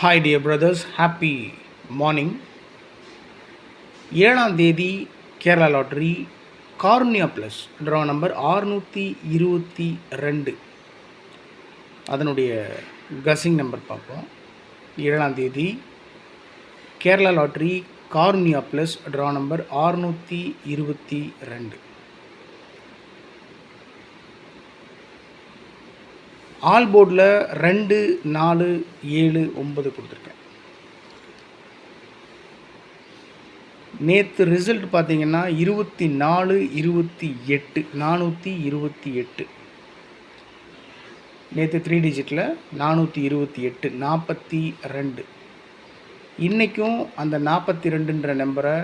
Hi dear brothers, happy morning. 7ஆம் தேதி Kerala lottery cornea plus draw number 622 அதனுடைய கசிங் number பார்ப்போம். 7ஆம் தேதி Kerala lottery cornea plus draw number 622. All போர்டில் 2, 4, 7, 9 கொடுத்துருக்கேன். நேற்று ரிசல்ட் பார்த்தீங்கன்னா 24, 28 428. நேற்று 3 டிஜிட்டில் 428 42. இன்றைக்கும் அந்த 42ன்ற நம்பரை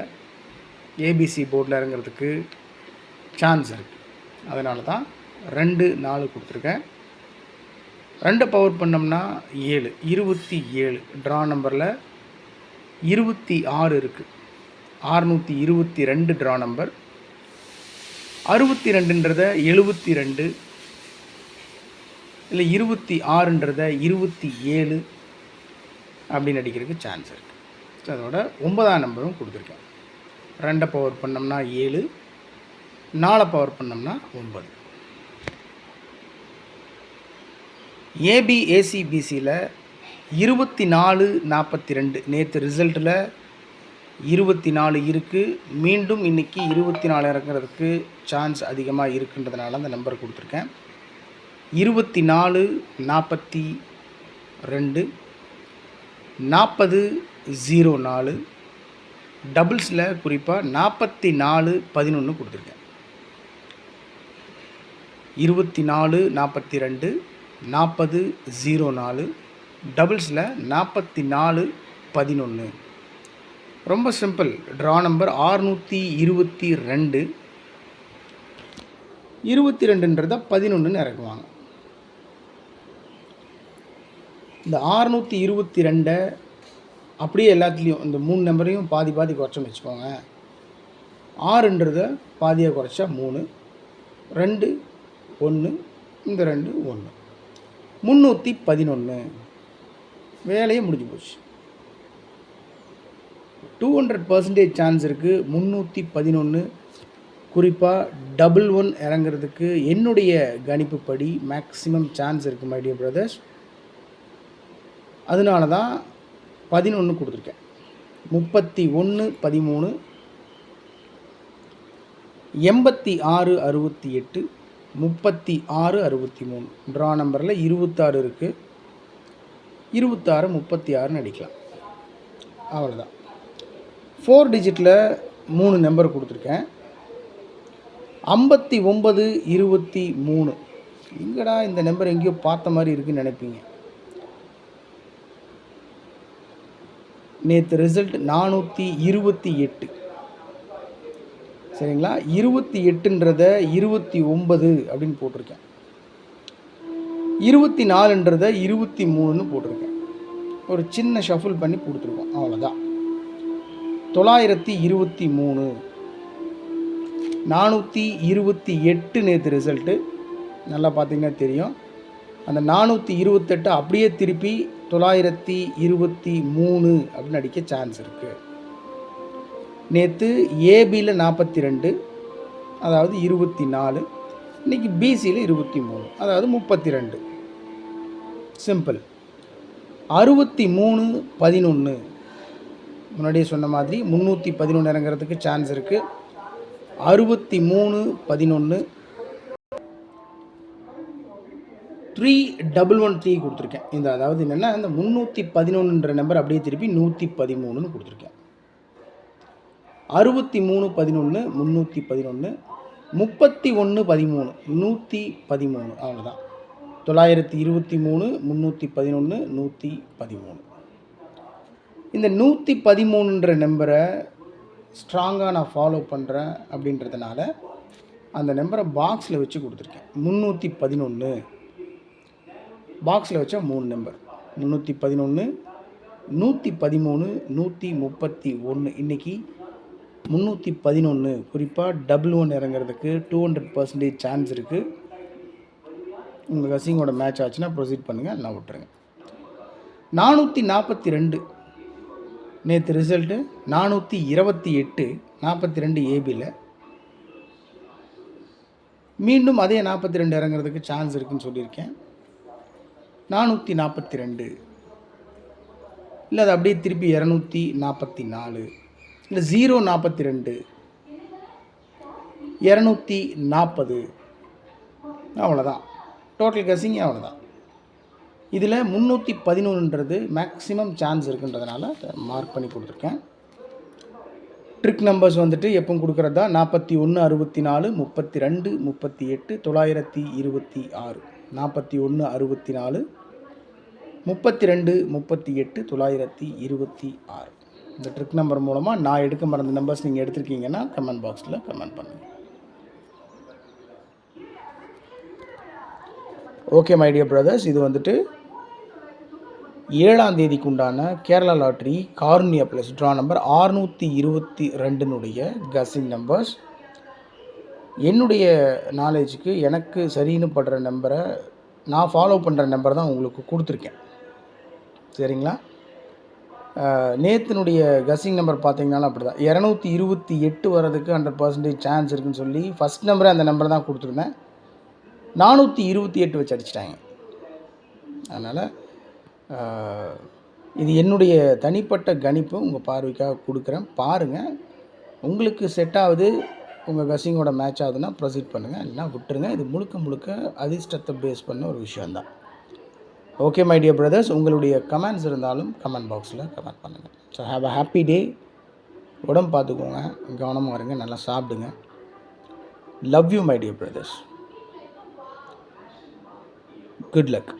ஏபிசி போர்டில் இறங்கிறதுக்கு சான்ஸ் இருக்குது. அதனால தான் 2, 4 கொடுத்துருக்கேன். 2 பவர் பண்ணோம்னா 7, 27. ட்ரா நம்பரில் 26 இருக்குது. 622 ட்ரா நம்பர். 62ன்றதை 72 இல்லை 26ன்றதை 27 அப்படின்னு அடிக்கிறதுக்கு சான்ஸ் இருக்குது. ஸோ அதோட 9ஆம் நம்பரும் கொடுத்துருக்கேன். 2 பவர் பண்ணோம்னா 7, 4 பவர் பண்ணோம்னா 9. ஏபிஏசிபிசியில் 24, 42 நேற்று ரிசல்ட்டில் 24 இருக்குது. மீண்டும் இன்றைக்கி 24 இறங்குறதுக்கு சான்ஸ் அதிகமாக இருக்குன்றதுனால அந்த நம்பர் கொடுத்துருக்கேன். 24, 42, 40, 04. டபுள்ஸில் குறிப்பாக 44, 11 கொடுத்துருக்கேன். 24, 42, 40, 04. டபுள்ஸில் 44, 11. ரொம்ப சிம்பிள். Draw number 622. 22ன்றதை 11ன்னு இறக்குவாங்க. இந்த 622 அப்படியே எல்லாத்துலேயும் இந்த 3 நம்பரையும் பாதி குறைச்சோன்னு வச்சுக்கோங்க. 6ன்றதை பாதியாக குறைச்சா 3, 2, 1, இந்த 2, 1. 311. வேலையே முடிஞ்சு போச்சு. 200% சான்ஸ் இருக்குது. 311 குறிப்பாக 11 இறங்கிறதுக்கு என்னுடைய கணிப்புப்படி மேக்ஸிமம் சான்ஸ் இருக்குது மை டியர் பிரதர்ஸ். அதனால தான் 11 கொடுத்துருக்கேன். 31, 13, 86, 68, 36, 63. ட்ரா நம்பரில் 26 இருக்குது. 26, 36ன்னு அடிக்கலாம். அவ்வளோதான். 4 டிஜிட்டில் 3 நம்பர் கொடுத்துருக்கேன். 59, 23. எங்கடா இந்த நம்பர் எங்கேயோ பார்த்த மாதிரி இருக்குதுன்னு நினைப்பீங்க. நேற்று ரிசல்ட் 428. சரிங்களா? 28ன்றதை 29 அப்படின்னு போட்டிருக்கேன். 24ன்றதை 23ன்னு போட்டிருக்கேன். ஒரு சின்ன ஷஃபிள் பண்ணி கொடுத்துருக்கோம். அவ்வளோதான். 923. 428 நேற்று ரிசல்ட்டு. நல்லா பார்த்தீங்கன்னா தெரியும். அந்த 428 அப்படியே திருப்பி 923 அப்படின்னு அடிக்க சான்ஸ் இருக்குது. நேற்று ஏபியில் 42, அதாவது 24. இன்றைக்கி பிசியில் 23, அதாவது 32. சிம்பிள். 63, 11. முன்னாடியே சொன்ன மாதிரி 311 இறங்கிறதுக்கு சான்ஸ் இருக்குது. 63, 11. 311 கொடுத்துருக்கேன். இந்த அதாவது என்னென்னா இந்த 311ன்ற நம்பர் அப்படியே திருப்பி 113ன்னு கொடுத்துருக்கேன். 63, 11, 311, 31, 13, 113. அவ்வளோதான். 923, 311, 113. இந்த 113ன்ற நம்பரை ஸ்ட்ராங்காக நான் ஃபாலோ பண்ணுறேன் அப்படின்றதுனால அந்த நம்பரை பாக்ஸில் வச்சு கொடுத்துருக்கேன். 311 பாக்ஸில் வச்சா 3 நம்பர். 311, 113, 131. இன்றைக்கி 311 குறிப்பாக 11 இறங்கிறதுக்கு 200% சான்ஸ் இருக்குது. உங்கள் கசிங்கோட மேட்ச் ஆச்சுன்னா ப்ரொசீட் பண்ணுங்கள், நான் விட்டுருங்க. 442 நேற்று ரிசல்ட்டு 428 42 ஏபியில் மீண்டும் அதே 42 இறங்குறதுக்கு சான்ஸ் இருக்குதுன்னு சொல்லியிருக்கேன். 442 இல்லை அது அப்படியே திருப்பி 244 இல்லை 042 240 அவ்வளோதான். டோட்டல் கெஸ்ஸிங் அவ்வளோதான். இதில் 311ன்றது மேக்ஸிமம் சான்ஸ் இருக்குன்றதுனால மார்க் பண்ணி கொடுத்துருக்கேன். ட்ரிக் நம்பர்ஸ் வந்துட்டு எப்போ கொடுக்குறது தான் 41 64 32 38 926 41 64 32 38 926. இந்த ட்ரிக் நம்பர் மூலமாக நான் எடுக்க மறந்த நம்பர்ஸ் நீங்கள் எடுத்திருக்கீங்கன்னா கமெண்ட் பாக்ஸில் கமெண்ட் பண்ணுங்கள். ஓகே மை டியர் பிரதர்ஸ், இது வந்துட்டு 7ஆம் தேதிக்கு உண்டான Kerala lottery Karunya plus draw number 622னுடைய கஸிங் நம்பர்ஸ். என்னுடைய நாலேஜுக்கு எனக்கு சரின்னு படுற நம்பரை நான் ஃபாலோ பண்ணுற நம்பர் தான் உங்களுக்கு கொடுத்துருக்கேன். சரிங்களா? நேத்தினுடைய கஸிங் நம்பர் பார்த்தீங்கன்னாலும் அப்படி தான் 228 வர்றதுக்கு 100% சான்ஸ் இருக்குதுன்னு சொல்லி ஃபஸ்ட் நம்பரே அந்த நம்பர் தான் கொடுத்துருந்தேன். 428 வச்சு அடிச்சிட்டாங்க. அதனால் இது என்னுடைய தனிப்பட்ட கணிப்பு உங்கள் பார்வைக்காக கொடுக்குறேன். பாருங்கள், உங்களுக்கு செட் ஆகுது, உங்கள் கஸிங்கோட மேட்ச் ஆகுதுன்னா ப்ரொசீட் பண்ணுங்கள், இல்லைனா விட்டுருங்க. இது முழுக்க முழுக்க அதிர்ஷ்டத்தை பேஸ் பண்ண ஒரு விஷயந்தான். ஓகே மை டியர் பிரதர்ஸ், உங்களுடைய கமெண்ட்ஸ் இருந்தாலும் கமெண்ட் பாக்ஸில் கமெண்ட் பண்ணுங்கள். So have a happy day. உடம்பு பார்த்துக்கோங்க, கவனமாக இருங்க, நல்லா சாப்பிடுங்க. Love you my dear brothers. Good luck.